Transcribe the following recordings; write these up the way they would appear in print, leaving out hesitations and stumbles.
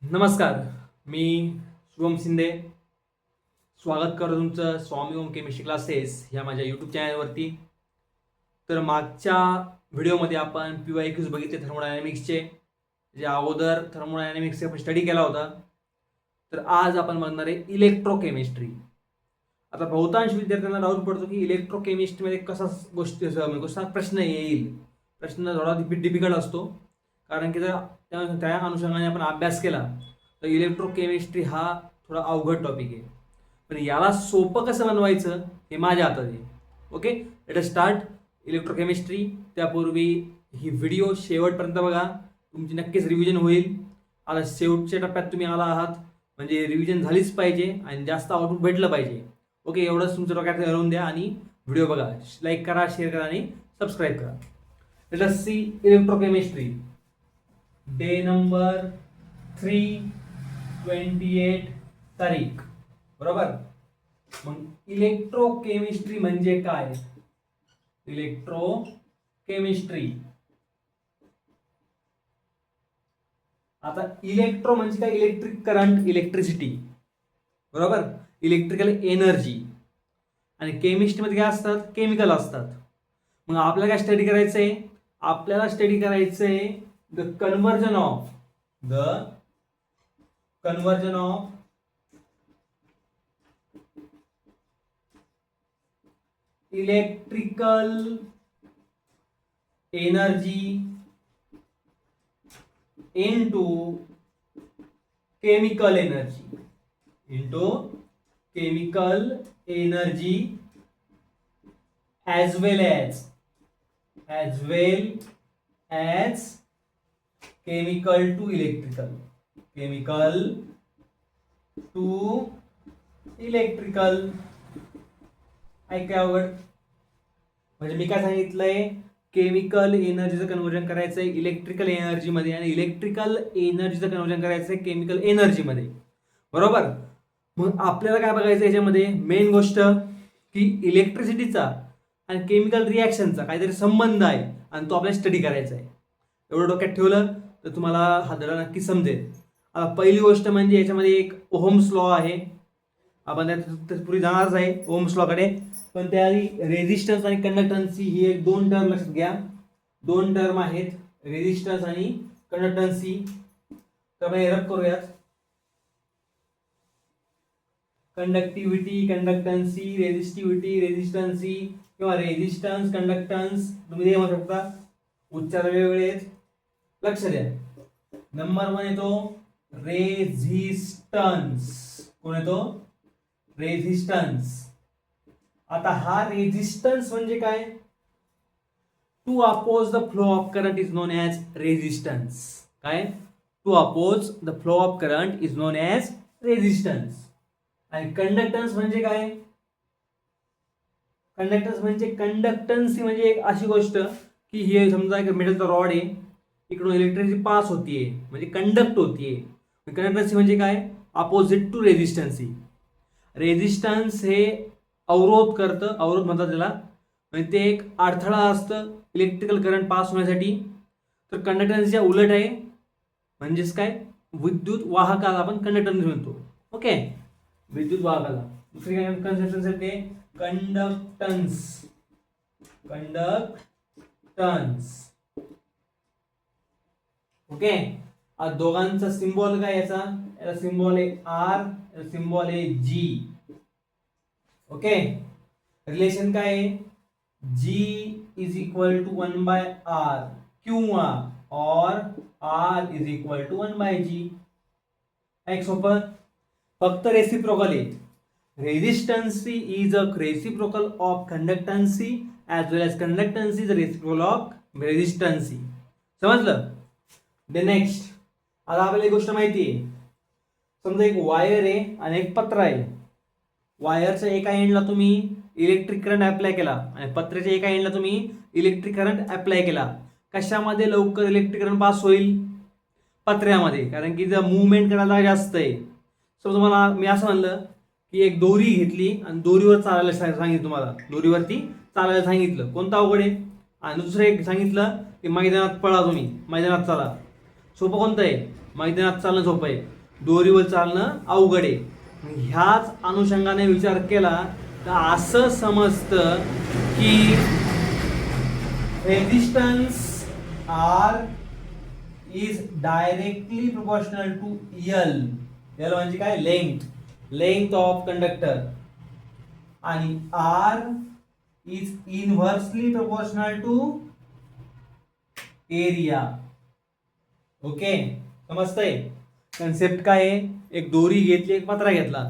नमस्कार. मी शुभम शिंदे स्वागत करतो तुमचं स्वामी ओम केमिस्ट्री क्लासेस ह्या माझ्या यूट्यूब चॅनलवरती. तर मागच्या व्हिडिओमध्ये आपण PYQs बघितले थर्मोडायनॅमिक्सचे, जे अगोदर थर्मोडायनॅमिक्सचा आपण स्टडी केला होता. तर आज आपण बघणार आहे इलेक्ट्रोकेमिस्ट्री. आता बहुतांश विद्यार्थ्यांना डाऊट पडतो की इलेक्ट्रोकेमिस्ट्रीमध्ये कसा प्रश्न येईल. प्रश्न थोडा डिफिकल्ट असतो, कारण की जर त्या अनुषंगाने आपण अभ्यास केला तर इलेक्ट्रोकेमिस्ट्री हा थोडा अवघड टॉपिक आहे. पण याला सोपं कसं बनवायचं हे माझ्या हातात आहे. Okay, let us start electrochemistry. त्यापूर्वी ही व्हिडिओ शेवटपर्यंत बघा, तुमची नक्कीच रिव्हिजन होईल. आता शेवटच्या टप्प्यात तुम्ही आला आहात, म्हणजे रिव्हिजन झालीच पाहिजे आणि जास्त आउटपुट भेटलं पाहिजे. ओके, एवढंच तुमचं डोक्यात घालून द्या आणि व्हिडिओ बघा, लाईक करा, शेअर करा आणि सबस्क्राईब करा. Let us see electrochemistry. Day number 3/28 तारीख. बरोबर. मग इलेक्ट्रोकेमिस्ट्री म्हणजे काय? इलेक्ट्रोकेमिस्ट्री, आता इलेक्ट्रो म्हणजे काय? Electric current, electricity. बरोबर, इलेक्ट्रिकल एनर्जी. आणि केमिस्ट्रीमध्ये काय असतात? केमिकल असतात. मग आपल्याला काय स्टडी करायचंय? आपल्याला स्टडी करायचंय the conversion of electrical energy into chemical energy as well as chemical to electrical. काय अवघड? म्हणजे मी काय सांगितलंय, केमिकल एनर्जीचं कन्व्हर्जन करायचंय इलेक्ट्रिकल एनर्जीमध्ये आणि इलेक्ट्रिकल एनर्जीचं कन्व्हर्जन करायचंय केमिकल एनर्जीमध्ये. बरोबर. मग आपल्याला काय बघायचं याच्यामध्ये? मेन गोष्ट की इलेक्ट्रिसिटीचा आणि केमिकल रिॲक्शनचा काहीतरी संबंध आहे आणि तो आपल्याला स्टडी करायचा आहे. एवढं डोक्यात ठेवलं तर तुम्हाला हा धडा नक्की समजेल. आता पहिली गोष्ट म्हणजे याच्यामध्ये एक ओहम्स लॉ आहे. आपण त्यात पुढे जाणारच आहे ओहम्स लॉकडे. पण त्याआधी रेझिस्टन्स आणि कंडक्टन्सी ही एक दोन टर्म लक्षात घ्या. दोन टर्म आहेत, रेझिस्टन्स आणि कंडक्टन्सी. तर रब करूयात. कंडक्टिव्हिटी, कंडक्टन्सी, रेझिस्टिव्हिटी, रेझिस्टन्सी किंवा रेझिस्टन्स, कंडक्टन्स, तुम्ही हे म्हणू शकता. उच्चार वेगवेगळे आहेत, लक्ष द्या. नंबर 1 येतो रेझिस्टन्स. कोण येतो? रेझिस्टन्स. आता हा रेझिस्टन्स म्हणजे काय? To oppose the flow of current is known as resistance. काय? To oppose the flow of current is known as resistance. आणि कंडक्टन्स म्हणजे काय? कंडक्टन्स म्हणजे कंडक्टन्सी म्हणजे एक अशी गोष्ट की हे समजा एक मेटलचा रॉड आहे, इकडून इलेक्ट्रिसिटी पास होतीये म्हणजे कंडक्ट होतीये. कंडक्टन्सी म्हणजे काय? Opposite to रेझिस्टन्सी. रेझिस्टन्स हे अवरोध करतं, अवरोध म्हणतात त्याला, म्हणजे ते एक अडथळा असतं इलेक्ट्रिकल करंट पास होण्यासाठी. तर कंडक्टन्सच्या उलट आहे, म्हणजेच काय? विद्युत वाहकाला आपण कंडक्टन्स म्हणतो. ओके, विद्युत वाहकाला. दुसरी काय कन्सेप्शन आहे ते कंडक्टन्स. ओके, दोघांचा सिम्बॉल काय? याचा सिम्बॉल आहे R, सिम्बॉल आहे G. ओके, रिलेशन काय आहे? G is equal to 1/R किंवा और R is equal to 1/G. एक सोपं, फक्त रेसिप्रोकल आहे. Resistancy is a reciprocal of conductancy as well as conductancy is a reciprocal of resistancy. समजलं? द नेक्स्ट, आता आपल्याला एक गोष्ट माहिती आहे. समजा एक वायर आहे आणि एक पत्रा आहे. वायरच्या एका एंडला तुम्ही इलेक्ट्रिक करंट अप्लाय केला आणि पत्र्याच्या एका एंडला तुम्ही इलेक्ट्रिक करंट अप्लाय केला. कशामध्ये लवकर इलेक्ट्रिक करंट पास होईल? पत्र्यामध्ये, कारण की जर मुवमेंट करायला जास्त आहे. सो तुम्हाला मी असं म्हणलं की एक दोरी घेतली आणि दोरीवर चालायला सांगितलं, तुम्हाला दोरीवरती चालायला सांगितलं, कोणता अवघड आहे? आणि दुसरं एक सांगितलं की मैदानात पळा, तुम्ही मैदानात चाला. सोपं कोणतं आहे? मैदानात चालणं सोपं आहे, दोरीवर चालणं अवघड आहे. ह्याच अनुषंगाने विचार केला तर असं समजतं की resistance R is directly proportional to L. L म्हणजे काय? Length of conductor. आणि R is inversely proportional to area. Okay, समजतंय? कन्सेप्ट काय आहे? एक दोरी घेतली, एक पत्रा घेतला,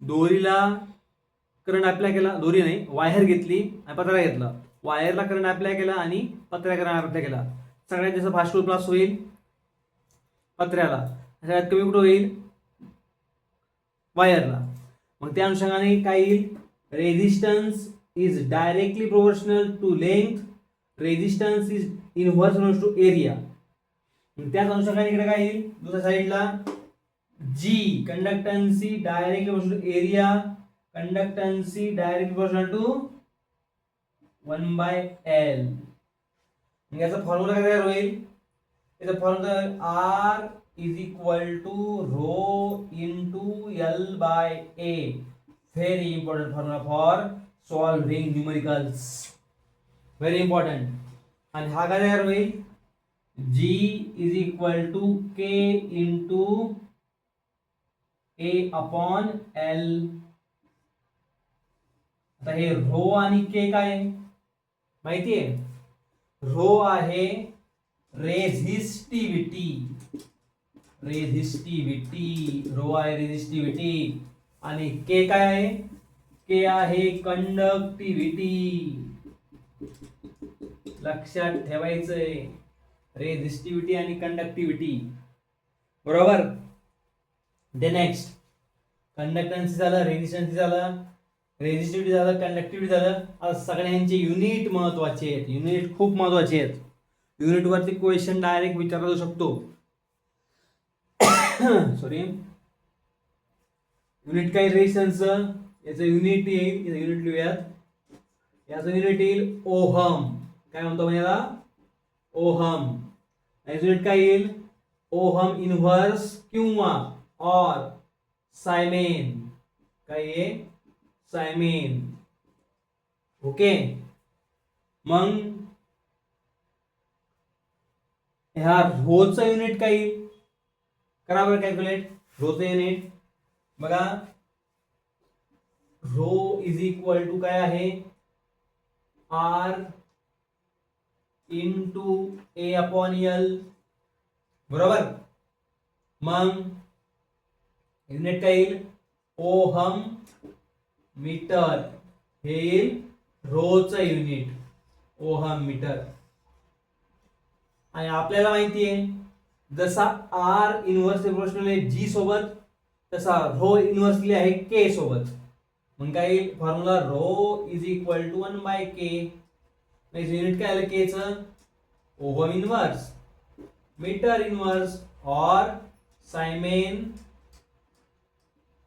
दोरीला करंट अप्लाय केला, दोरी नाही वायर घेतली आणि पत्रा घेतला, वायरला करंट अप्लाय केला आणि पत्र्या करंट अप्लाय केला. सगळ्यात जास्त फास्ट पास होईल पत्र्याला, सगळ्यात कमी कुठं होईल? वायरला. मग त्या अनुषंगाने काय येईल? Resistance is directly proportional to length, resistance is inverse to area. त्याच अनुषंगाने इकडे काय येईल? दुसऱ्या साईडला G conductancy directly proportional to area, conductancy directly proportional to 1/L. याचा फॉर्म्युला काय तयार होईल? याचा formula R is equal to rho into L by A. Very important formula for solving numericals, very important. आणि हा काय तयार होईल? G is equal to K into A upon L. आता हे रो आणि के काय आहे माहितीये? रो आहे रेझिस्टिव्हिटी, रो आहे रेझिस्टिव्हिटी. आणि के काय आहे? के आहे कंडक्टिव्हिटी. लक्षात ठेवायचंय, रेझिस्टिव्हिटी आणि कंडक्टिव्हिटी, बरोबर? दे नेक्स्ट, कंडक्टन्सी झालं, रेझिस्टन्सी झालं, रेझिस्टिव्हिटी झालं, कंडक्टिव्हिटी झालं. आता सगळ्यांचे युनिट महत्वाचे आहेत, युनिट खूप महत्वाचे आहेत. युनिट वरती क्वेश्चन डायरेक्ट विचारला जाऊ शकतो. सॉरी, युनिट काय? रेझिस्टन्सचं याचं युनिट येईल, याचं युनिट लिहूयात. याचं युनिट येईल ओहम. काय म्हणतो म्हणजे याला? ओहम. याचं युनिट काय येईल? ओहम इनव्हर्स किंवा और सायमेन. काय आहे? सायमेन. ओके, मग ह्या रोचं युनिट काय येईल? करा बरं कॅल्क्युलेट. रोचं युनिट बघा, रो इज इक्वल टू काय आहे? R into A upon L, बरोबर? मग युनिट काय येईल? Ohm metre. हे येईल रोचं युनिट, ओहम मीटर. आणि आपल्याला माहिती आहे जसा आर इनव्हर्सली प्रोपोर्शनल आहे जी सोबत, तसा रो इनव्हर्सली आहे के सोबत. मग काय येईल? Formula rho is equal to 1/K. Unit काय आलं के चं? ओहम इनव्हर्स, मीटर इनव्हर्स और सायमेन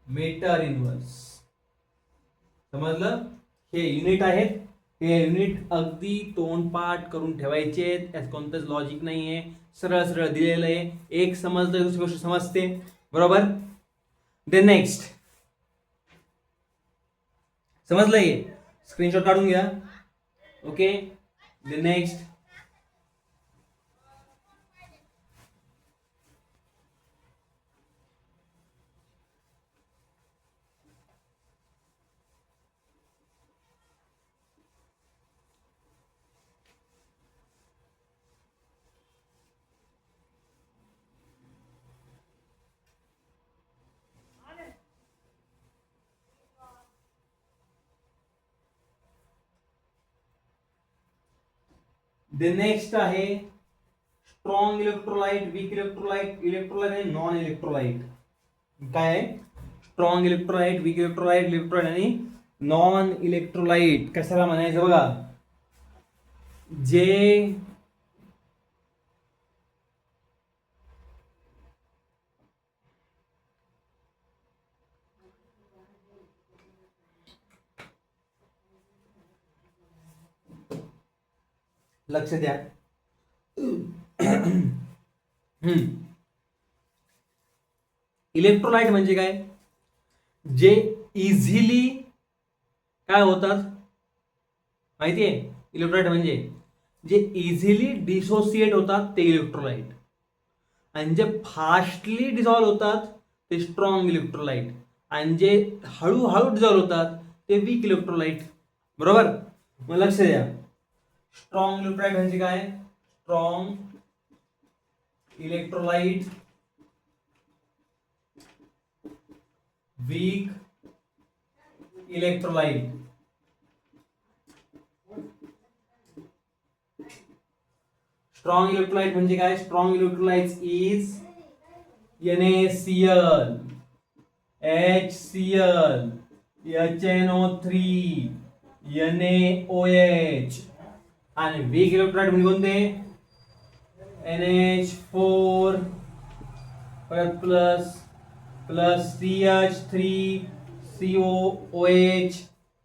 मीटर इनव्हर्स. समजलं? हे युनिट आहेत, हे युनिट अगदी तोंडपाठ करून ठेवायचे, त्यात कोणतंच लॉजिक नाहीये, सरळ सरळ दिलेलं आहे. एक समजलं दुसरी गोष्ट समजते, बरोबर? Then next, समजलंय? स्क्रीनशॉट काढून घ्या. Okay, then next, the next आहे strong electrolyte, weak electrolyte, electrolyte आणि नॉन इलेक्ट्रोलाइट. काय आहे? Strong electrolyte, weak electrolyte, electrolyte आणि नॉन इलेक्ट्रोलाइट. कशाला म्हणायचं बघा? जे लक्ष द्या, इलेक्ट्रोलाइट म्हणजे काय, जे इझिली काय होतात माहितीये. इलेक्ट्रोलाइट म्हणजे जे इझिली डिसोसिएट होतात ते इलेक्ट्रोलाइट, आणि जे फास्टली डिझॉल्व होतात ते स्ट्रॉंग इलेक्ट्रोलाइट, आणि जे हळूहळू डिझॉल्व होतात ते वीक इलेक्ट्रोलाइट. बरोबर. मग लक्ष द्या, स्ट्रॉंग इलेक्ट्रोलाइट म्हणजे काय, strong electrolyte, weak electrolyte. Strong electrolyte म्हणजे काय, strong electrolyte is NaCl, HCl, HNO3, NaOH. आणि वीक इलेक्ट्रोलाइट म्हणजे कोणते, NH4 परत plus plus CH3 COOH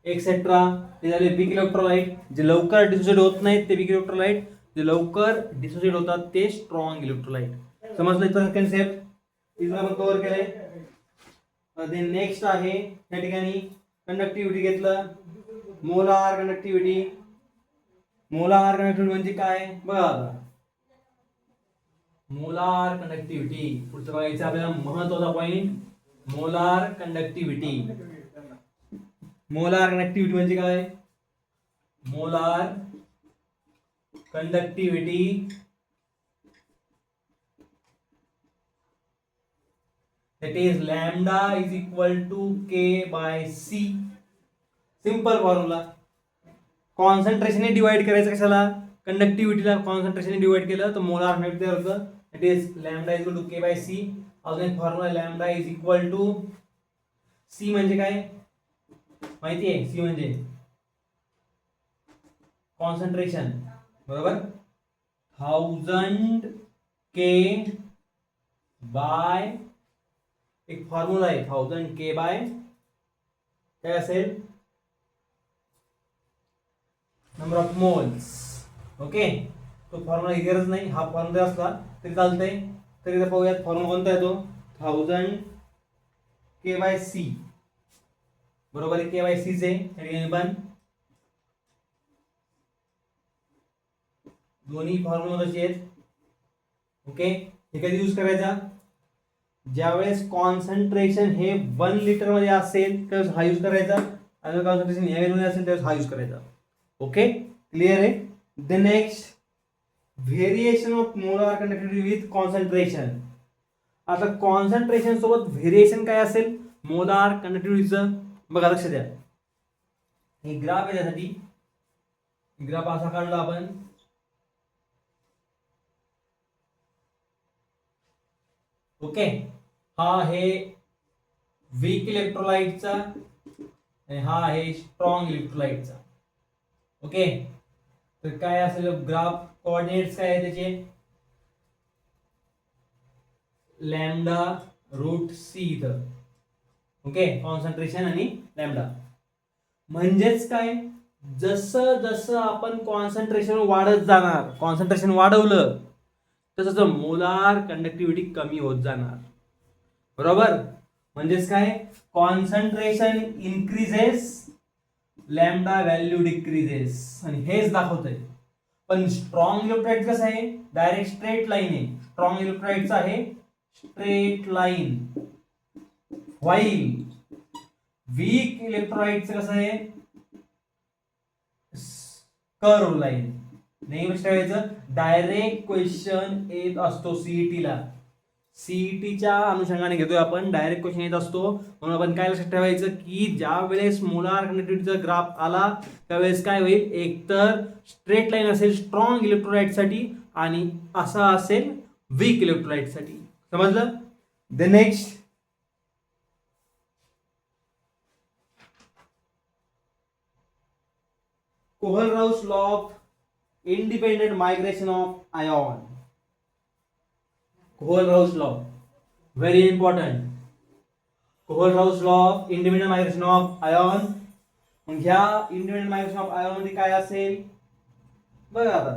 etcetera. हे झाले वीक इलेक्ट्रोलाइट. जे लवकर डिसोसिएट होत नाहीत ते वीक इलेक्ट्रोलाइट, जे लवकर डिसोसिएट होतात ते स्ट्रॉंग इलेक्ट्रोलाइट. समजलं इथं कन्सेप्ट, इथं आपण कव्हर केलंय. नेक्स्ट आहे या ठिकाणी कंडक्टिव्हिटी घेतलं. Molar conductivity. मोलार कंडक्टिव्हिटी म्हणजे काय बघा आता. मोलार कंडक्टिव्हिटी पुढचं बघायचं आपल्याला महत्वाचा point, molar conductivity. Molar conductivity म्हणजे काय, molar conductivity that is lambda is equal to K by C. Simple formula. Concentration divide करायचं कशाला, कंडक्टिव्हिटीला कॉन्सन्ट्रेशन डिवाइड केलं तर मोलार कंडक्टिव्हिटी तयार होतं. It is lambda is equal to K by C. अजून एक formula, lambda is equal to C म्हणजे काय माहिती आहे, C म्हणजे कॉन्सन्ट्रेशन. बरोबर. 1000 K बाय, एक फॉर्म्युला आहे 1000 K बाय काय असेल, नंबर ऑफ मोल्स. ओके. तो फॉर्म्युला गरज नाही, हा फॉर्म्युला असला तरी चालतंय. तरी इथं पाहूयात फॉर्म्युला कोणता आहे तो, 1000 K बाय C बरोबर आहे. K बाय C चे पण दोन्ही फॉर्म्युला कसे आहेत. ओके. हे कधी यूज करायचा, ज्यावेळेस कॉन्सन्ट्रेशन हे 1 लिटर मध्ये असेल त्यावेळेस हा यूज करायचा, आणि कॉन्सन्ट्रेशन एमएल मध्ये असेल त्यावेळेस हा यूज करायचा. ओके, क्लिअर आहे. The next, variation of molar conductivity with concentration. आता कॉन्सन्ट्रेशन सोबत व्हेरिएशन काय असेल मोलार कंडक्टिव्हिटीचं, बघा लक्ष द्या. हे ग्राफ आहे, त्यासाठी ग्राफ असा काढला आपण. ओके. हा आहे वीक इलेक्ट्रोलाइटचा आणि हा आहे स्ट्रॉंग इलेक्ट्रोलाइटचा. ओके. तर काय असेल ग्राफ, कोऑर्डिनेट्स काय आहे त्याचे, लॅम्बडा रूट C इथं. ओके, कॉन्सन्ट्रेशन आणि लॅम्बडा. म्हणजेच काय, जसं जसं आपण कॉन्सन्ट्रेशन वाढत जाणार, कॉन्सन्ट्रेशन वाढवलं तसं मोलार कंडक्टिव्हिटी कमी होत जाणार. बरोबर. म्हणजेच काय, concentration increases, lambda value decreases, आणि हेच दाखवतंय. पण स्ट्रॉंग इलेक्ट्रोलाइट कसं आहे, डायरेक्ट स्ट्रेट लाईन आहे. स्ट्रॉंग इलेक्ट्रोलाइटचं आहे स्ट्रेट लाईन, व्हाईल वीक इलेक्ट्रोलाइटचं कसं आहे, कर्व लाईन. नेहमीच ठेवायचं, डायरेक्ट क्वेश्चन येत असतो सीईटीला. सीईटीच्या अनुषंगाने घेतोय आपण, डायरेक्ट क्वेश्चन येत असतो. म्हणून आपण काय लक्षात ठेवायचं की ज्या वेळेस मोलार कंडक्टिव्हिटीचा ग्राफ आला त्यावेळेस काय होईल, एकतर स्ट्रेट लाईन असेल स्ट्रॉंग इलेक्ट्रोलाइटसाठी आणि असा असेल वीक इलेक्ट्रोलाइटसाठी. समजलं. The next, Kohlrausch law of independent migration of ion. Kohlrausch law, very important. Kohlrausch law of independent migration of ion. मग ह्या इंडिपेंडेंट मायग्रेशन ऑफ आयॉन मध्ये काय असेल बघा आता.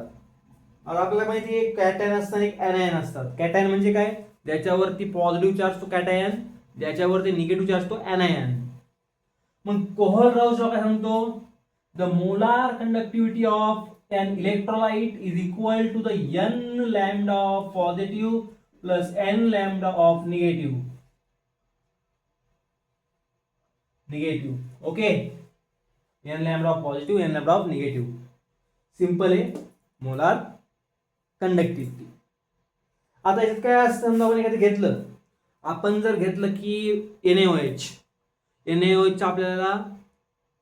आता आपल्याला माहिती आहे कॅटायन असतात एक एनायन असतात. कॅटायन म्हणजे काय, ज्याच्यावरती पॉझिटिव्ह चार्ज तो कॅटायन, ज्याच्यावरती निगेटिव्ह चार्ज तो एनायन. मग कोहलराव काय सांगतो, the molar conductivity of an electrolyte is equal to the n lambda of positive plus n lambda of negative. Okay, n lambda of positive, n lambda of negative. Simple आहे molar conductivity. आता याच्यात काय असतं, आपण एखादं घेतलं, आपण जर घेतलं की NaOH, NaOH आपल्याला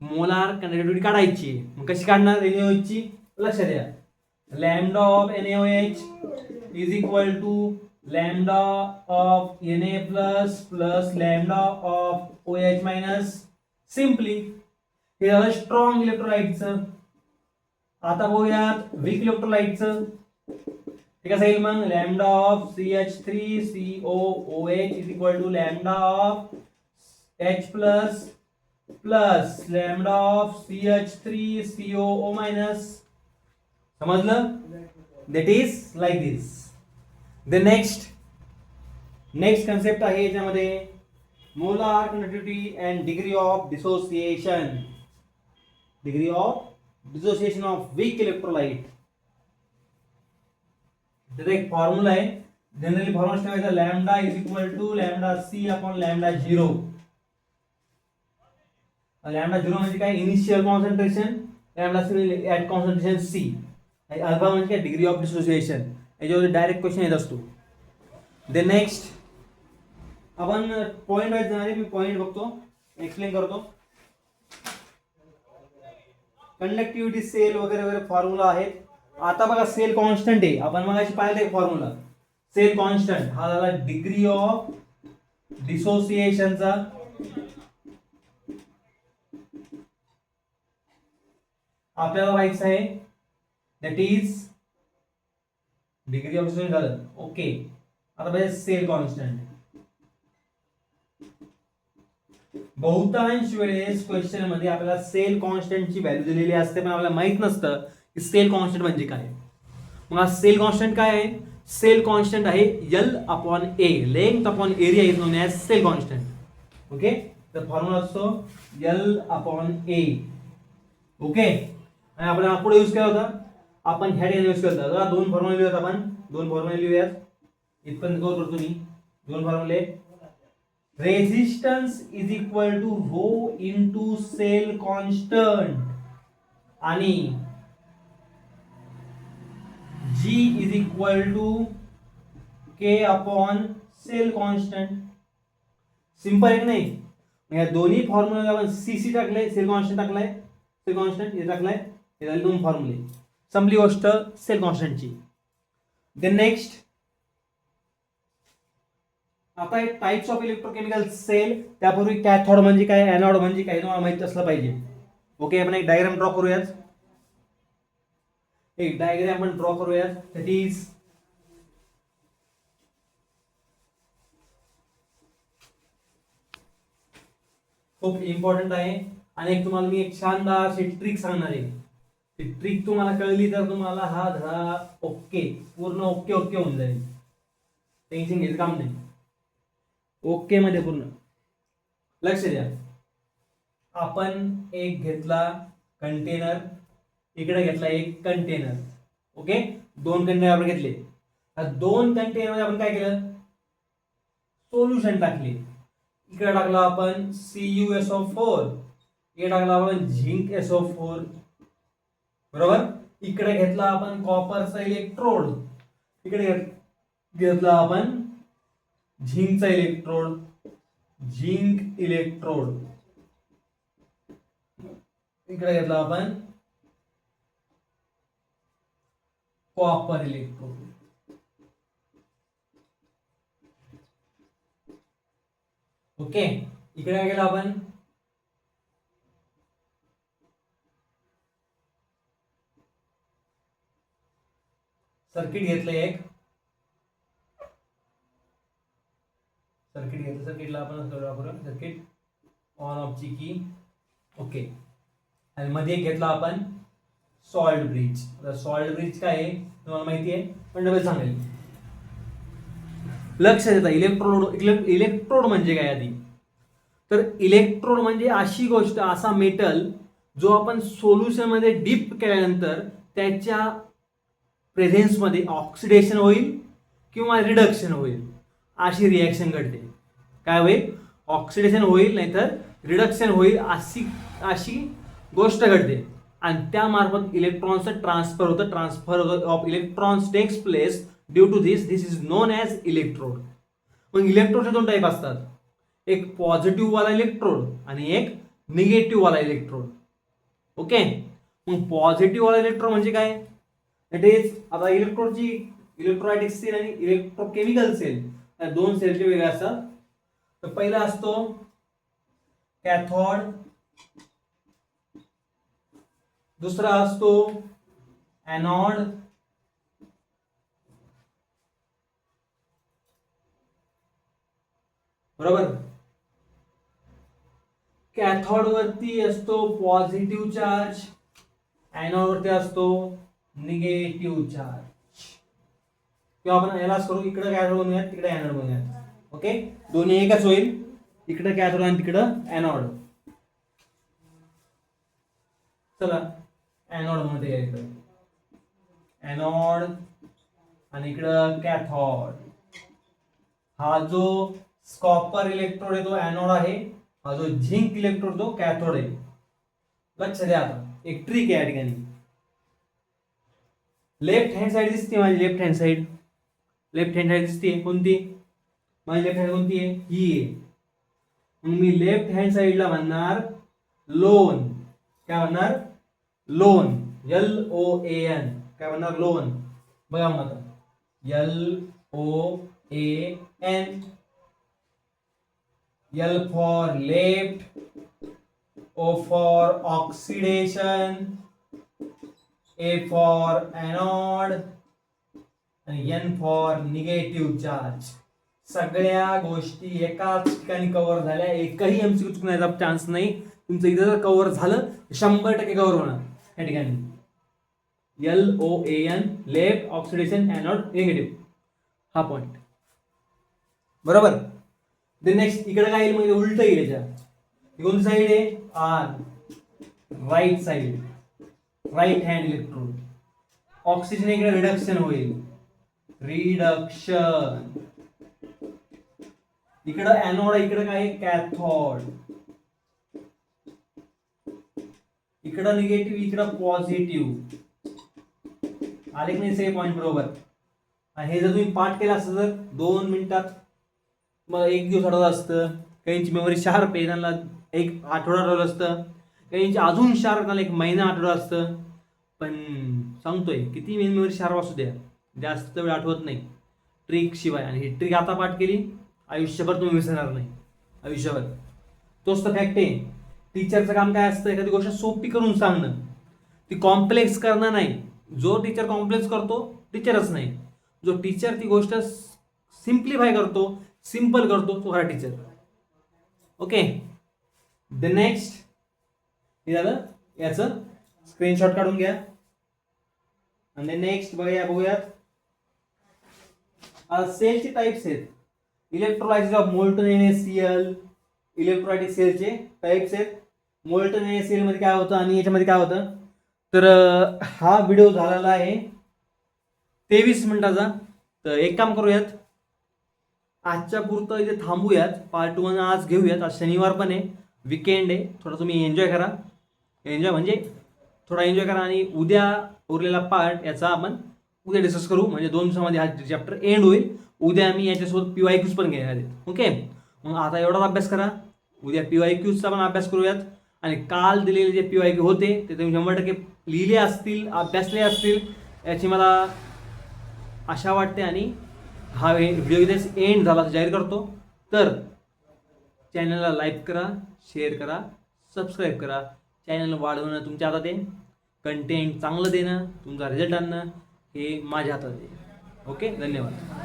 मोलार कंडक्टिव्हिटी काढायची. मग कशी काढणार NaOH ची, लक्षात द्या, lambda of NaOH is equal to lambda of Na plus plus lambda of OH minus. Simply हे झालं स्ट्रॉंग इलेक्ट्रोलाइटचं. आता बघूयात वीक इलेक्ट्रोलाइटचं. ते कसं येईल मग, lambda of CH3COOH is equal to lambda of H plus plus lambda of CH3COO minus. समजलं, that is like this. The next concept आहे याच्यामध्ये molar conductivity and degree of dissociation. Degree of dissociation of weak electrolyte. त्याचा एक formula आहे, generally formula ठेवायचा, lambda is equal to lambda C upon lambda 0. Lambda 0 म्हणजे काय, initial concentration, lambda C at concentration C. Alpha म्हणजे काय, degree of dissociation. याच्यावर direct question येत असतो. द नेक्स्ट आपण पॉइंट वाईज जाणार आहे. मी पॉइंट बघतो, एक्सप्लेन करतो. कंडक्टिव्हिटी, सेल वगैरे वगैरे फॉर्म्युला आहेत. आता बघा सेल कॉन्स्टंट आहे, आपण मगाशी पाहिलं एक फॉर्म्युला. सेल कॉन्स्टंट हा झाला डिग्री ऑफ डिसोसिएशनचा. आपल्याला माहिती आहे that is degree of dissociation झालं. ओके, आता पाहिजे सेल कॉन्स्टंट. बहुतांश वेळेस क्वेश्चन मध्ये आपल्याला सेल कॉन्स्टंटची व्हॅल्यू दिलेली असते, पण आपल्याला माहित नसतं की सेल कॉन्स्टंट म्हणजे काय. मग हा सेल कॉन्स्टंट काय आहे, सेल कॉन्स्टंट आहे L upon A, length upon area is known as cell constant. Okay, तर फॉर्म्युला असतो L अपॉन A. ओके, आणि आपण पुढे यूज केला होता, आपण ह्या ठिकाणी यूज केला होता. दोन फॉर्म्युले लिहूयात आपण, दोन फॉर्म्युले लिहूयात. इथपर्यंत कव्हर करतो मी. दोन फॉर्म्युले, resistance is equal to rho into cell constant आणि G is equal to K upon cell constant. Simple आहे की नाही. या दोन्ही फॉर्म्युला आपण CC टाकले, सेल कॉन्स्टंट टाकलाय, सेल कॉन्स्टंट हे टाकलाय, हे झाले दोन फॉर्म्युले. संपली गोष्ट सेल कॉन्स्टंटची. देन नेक्स्ट, आता एक टाइप्स ऑफ इलेक्ट्रोकेमिकल सेल. त्यापूर्वी कॅथोड म्हणजे काय, एनोड म्हणजे काय तुम्हाला माहिती असलं पाहिजे. ओके, आपण एक डायग्राम ड्रॉ करूयात. एक डायग्राम आपण ड्रॉ करूयात. दॅट इज खूप इम्पॉर्टंट आहे. आणि एक तुम्हाला मी एक शानदार अशी ट्रिक सांगणार आहे. ती ट्रिक तुम्हाला कळली तर तुम्हाला हा धडा ओके, पूर्ण ओके ओके होऊन जाईल. टेन्शन घ्यायचं काम नाही, ओके मध्ये पूर्ण. लक्ष द्या, आपण एक घेतला कंटेनर, इकडे घेतला एक कंटेनर. ओके, दोन कंटेनर आपण घेतले. दोन कंटेनर मध्ये आपण काय केलं, सोल्युशन टाकले. इकडे टाकला आपण CuSO4, इकडे टाकला आपण झिंक SO4. बरोबर, इकडे घेतला आपण कॉपरचा इलेक्ट्रोड, इकडे घेतला आपण झिंकचा इलेक्ट्रोड, झिंक इलेक्ट्रोड. इकडे घेतला आपण कॉपर इलेक्ट्रोड. ओके, इकडे काय केलं आपण, सर्किट घेतलं एक, सर्किट घेतलं, सर्किटला आपण सर्किट ऑन ऑफ ची की. ओके, आणि मध्ये एक घेतला आपण सॉल्ट ब्रिज. सॉल्ट ब्रिज काय आहे तुम्हाला माहिती आहे, पण डबल सांगेल. लक्षात येतं इलेक्ट्रोड म्हणजे काय आधी. तर इलेक्ट्रोड म्हणजे अशी गोष्ट, असा मेटल जो आपण सोल्युशन मध्ये डीप केल्यानंतर त्याच्या प्रेझेन्समध्ये ऑक्सिडेशन होईल किंवा रिडक्शन होईल, अशी रिॲक्शन घडते. काय होईल, ऑक्सिडेशन होईल नाहीतर रिडक्शन होईल, अशी गोष्ट घडते. आणि त्यामार्फत इलेक्ट्रॉनचं transfer of electrons takes place due to this is known as electrode. मग इलेक्ट्रोडचे दोन टाईप असतात, एक पॉझिटिव्ह वाला इलेक्ट्रोड आणि एक निगेटिव्ह वाला इलेक्ट्रोड. ओके. मग पॉझिटिव्ह वाला इलेक्ट्रोड म्हणजे काय, इट इज आता इलेक्ट्रोडची इलेक्ट्रोलायटिक सेल आणि इलेक्ट्रोकेमिकल सेल या दोन सेलचे वेगळे असतात. तर पहिला असतो कॅथोड, दुसरा असतो एनोड, बरोबर. कॅथोड वरती असतो पॉझिटिव्ह चार्ज, एनोड वरती असतो निगेटिव्ह चार्ज. किंवा आपण यालाच करू, इकडे कॅथोड बनवूयात तिकडे एनोड बनवूयात. ओके, दोन्ही एकच होईल, इकडे कॅथोड आणि तिकडे एनोड. चला एनोड मध्ये इकडे एनोड आणि इकडं कॅथोड. हा जो कॉपर इलेक्ट्रोड आहे तो एनोड आहे, हा जो झिंक इलेक्ट्रोड तो कॅथोड आहे. लक्ष द्या. आता एक ट्रिक आहे या ठिकाणी. लेफ्ट हँड साइड दिसते माझी, लेफ्ट हँड साइड दिसते कोणती, माझी लेफ्ट हँड कोणती आहे, ही आहे. मग मी लेफ्ट हँड साइडला म्हणणार लोन. काय म्हणणार, लोन, LOAN. काय म्हणणार, लोन. बघा मग आता LOAN. L for left, O for oxidation, A for anode आणि N for negative charge. सगळ्या गोष्टी एकाच ठिकाणी कव्हर झाल्या, एकही MCQ चुकण्याचा चान्स नाही. तुमचं इथं जर कव्हर झालं 100% कव्हर होणार या ठिकाणी. LOAN, left, oxidation, anode, negative, हा पॉइंट, बरोबर. नेक्स्ट इकडे काय येईल, म्हणजे उलट येईल. याच्या कोणती साईड आहे, आर, right side, right hand electrode. Oxygen इकडे रिडक्शन होईल, रिडक्शन. इकडं एनोड, इकडे काय, कॅथोड. इकडं निगेटिव्ह, इकडं पॉझिटिव्ह. आले की नाही सगळे पॉइंट बरोबर. हे जर तुम्ही पाठ केला असतं तर 2 मिनिटात, मग 1 दिवस आठवत असतं. काहींची मेमरी शार्प आहे, त्यांना 1 आठवडा आठवलं असतं. काहींची अजून शार्प, त्यांना 1 महिना आठवडा असतं. पण सांगतोय किती मेमरी शार्प असू द्या, जास्त वेळ आठवत नाही ट्रिक शिवाय. आणि ही ट्रिक आता पाठ केली, आयुष्यभर तुम्ही विसरणार नाही, आयुष्यभर. तोच तर फॅक्ट आहे. टीचरचं काम काय असतं, एखादी गोष्ट सोपी करून सांगणं, ती कॉम्प्लेक्स करणं नाही. जो टीचर कॉम्प्लेक्स करतो टीचरच नाही. जो टीचर ती गोष्ट सिम्प्लिफाय करतो, सिंपल करतो, तो खरा टीचर. ओके. द नेक्स्ट हे झालं, याचं स्क्रीनशॉट काढून घ्या. आणि नेक्स्ट बघूयात. सेलचे टाइप्स आहेत. Electrolysis of molten NaCl, electrolytic सेलचे टाइप्स आहेत. मोल्टन NaCl मध्ये काय होतं आणि याच्यामध्ये काय होतं. तर हा व्हिडिओ झालेला आहे 23 मिनिटाचा. तर एक काम करूयात, आजच्या पुरतं इथे थांबूयात. पार्ट 1 आज घेऊयात. आज शनिवार पण आहे, विकेंड आहे, थोडं तुम्ही एन्जॉय करा. एन्जॉय म्हणजे थोडा एन्जॉय करा. आणि उद्या उरलेला पार्ट याचा आपण उद्या डिस्कस करू, म्हणजे 2 दिवसामध्ये हा चॅप्टर एंड होईल. उद्या आम्ही याच्यासोबत PYQs पण घेणार आहेत. ओके. मग आता एवढाच अभ्यास करा, उद्या PYQचा पण अभ्यास करूयात. आणि काल दिलेले जे PYQ होते ते तुम्ही 100% लिहिले असतील, अभ्यासले असतील, याची मला आशा वाटते. आणि हा व्हिडिओ इथेच एंड झाला जाहीर करतो. तर चॅनलला लाईक करा, शेअर करा, सबस्क्राईब करा. चॅनल वाढवणं तुमच्या हातात आहे, कंटेंट चांगलं देणं, तुमचा रिझल्ट आणणं हे माझ्या हातात आहे. ओके, धन्यवाद.